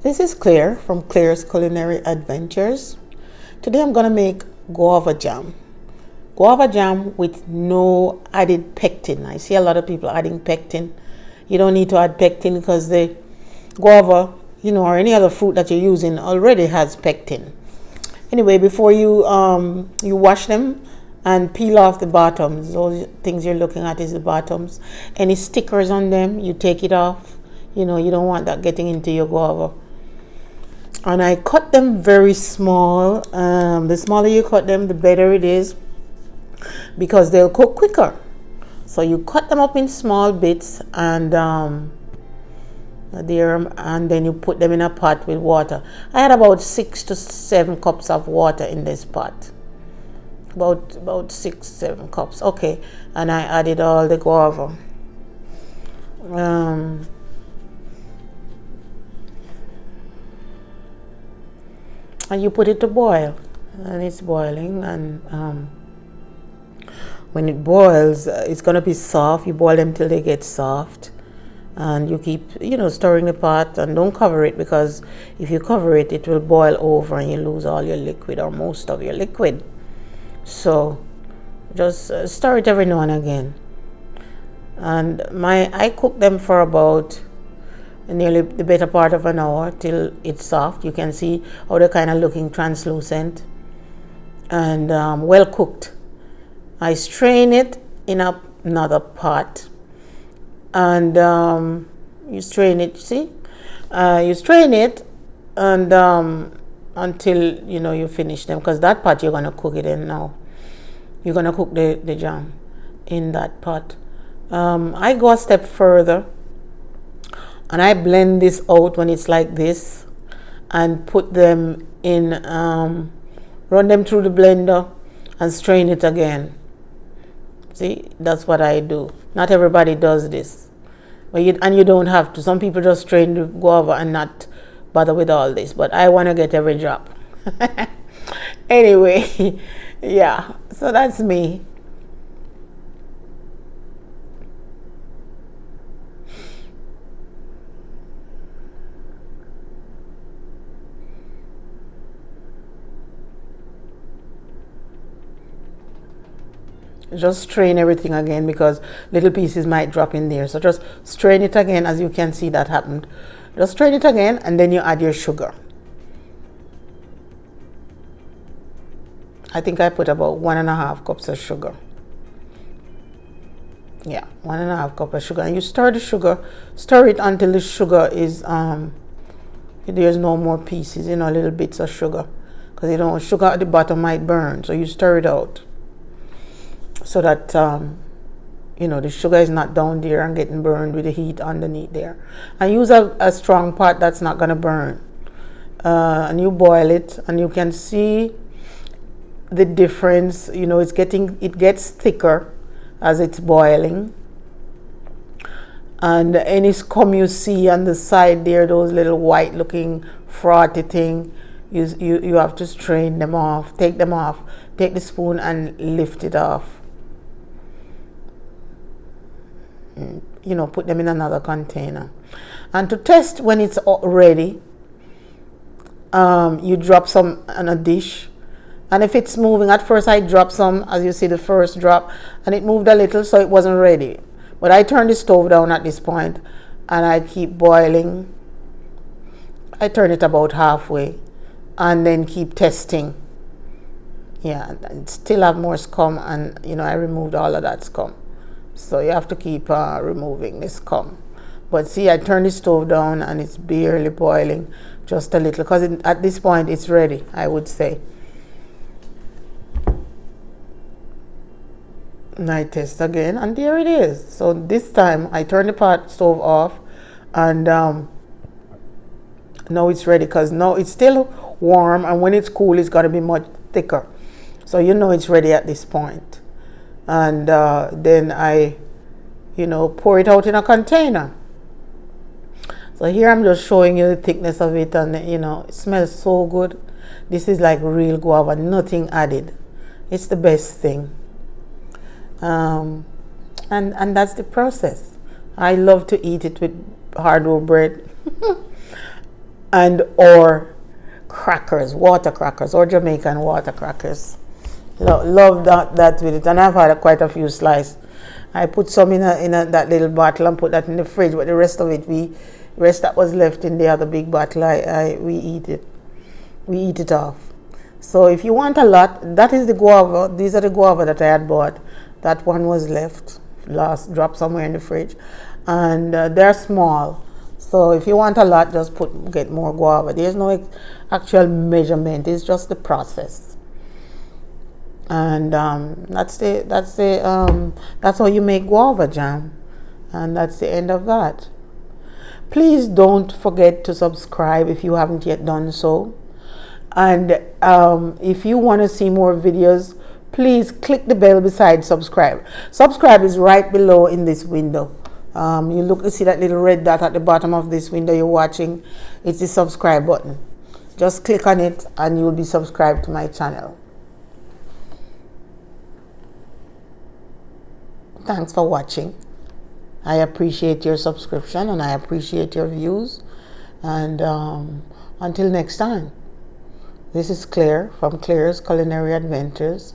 This is Claire from Claire's Culinary Adventures. Today I'm going to make guava jam. Guava jam with no added pectin. I see a lot of people adding pectin. You don't need to add pectin because the guava, or any other fruit that you're using already has pectin. Anyway, before you wash them and peel off the bottoms, those things you're looking at is the bottoms. Any stickers on them, you take it off. You don't want that getting into your guava. And I cut them very small. The smaller you cut them, the better it is, because they'll cook quicker. So you cut them up in small bits, and then you put them in a pot with water. I had about 6 to 7 cups of water in this pot. About 6-7 cups. Okay, and I added all the guava. And you put it to boil, and it's boiling, and when it boils, it's going to be soft. You boil them till they get soft, and you keep stirring the pot, and don't cover it, because if you cover it, it will boil over and you lose all your liquid, or most of your liquid. So just stir it every now and again. And I cook them for about nearly the better part of an hour till it's soft. You can see how they're kind of looking translucent and well cooked. I strain it in another pot, and you strain it. You strain it and until you finish them, because that pot you're going to cook it in now. You're going to cook the jam in that pot. I go a step further, and I blend this out when it's like this, and put them in, run them through the blender and strain it again. See, that's what I do. Not everybody does this, but you don't have to. Some people just strain the guava and not bother with all this, but I want to get every drop. Anyway, yeah, so that's me. Just strain everything again, because little pieces might drop in there. So just strain it again, as you can see that happened. Just strain it again, and then you add your sugar. I think I put about 1.5 cups of sugar. Yeah, 1.5 cups of sugar. And you stir it until the sugar is there's no more pieces, little bits of sugar, because sugar at the bottom might burn. So you stir it out, so that the sugar is not down there and getting burned with the heat underneath there. And use a strong pot that's not going to burn. And you boil it, and you can see the difference. It gets thicker as it's boiling. And any scum you see on the side there, those little white looking frothy thing, you have to strain them off, take them off, take the spoon and lift it off. Put them in another container. And to test when it's ready, you drop some on a dish, and if it's moving, at first I dropped some, as you see the first drop, and it moved a little, so it wasn't ready. But I turned the stove down at this point, and I keep boiling. I turn it about halfway, and then keep testing. Yeah, and still have more scum, and I removed all of that scum. So you have to keep removing the scum. But see, I turned the stove down, and it's barely boiling, just a little, because at this point it's ready, I would say. And I test again, and there it is. So this time I turn the stove off, and now it's ready, because now it's still warm, and when it's cool it's going to be much thicker. So it's ready at this point. And then I pour it out in a container. So here I'm just showing you the thickness of it, and it smells so good. This is like real guava, nothing added. It's the best thing. And that's the process. I love to eat it with hard-rolled bread. and or crackers, water crackers, or Jamaican water crackers. Love that with it, and I've had quite a few slices. I put some in that little bottle and put that in the fridge, but the rest of it, rest that was left in the other big bottle, we eat it. We eat it off. So if you want a lot, that is the guava. These are the guava that I had bought. That one was left, dropped somewhere in the fridge, and they're small. So if you want a lot, just get more guava. There's no actual measurement. It's just the process. And that's how you make guava jam, and that's the end of that. Please don't forget to subscribe if you haven't yet done so, and if you want to see more videos, please click the bell beside subscribe. Subscribe is right below in this window. You see that little red dot at the bottom of this window you're watching. It's the subscribe button. Just click on it and you'll be subscribed to my channel. Thanks for watching. I appreciate your subscription and I appreciate your views. And until next time, this is Claire from Claire's Culinary Adventures.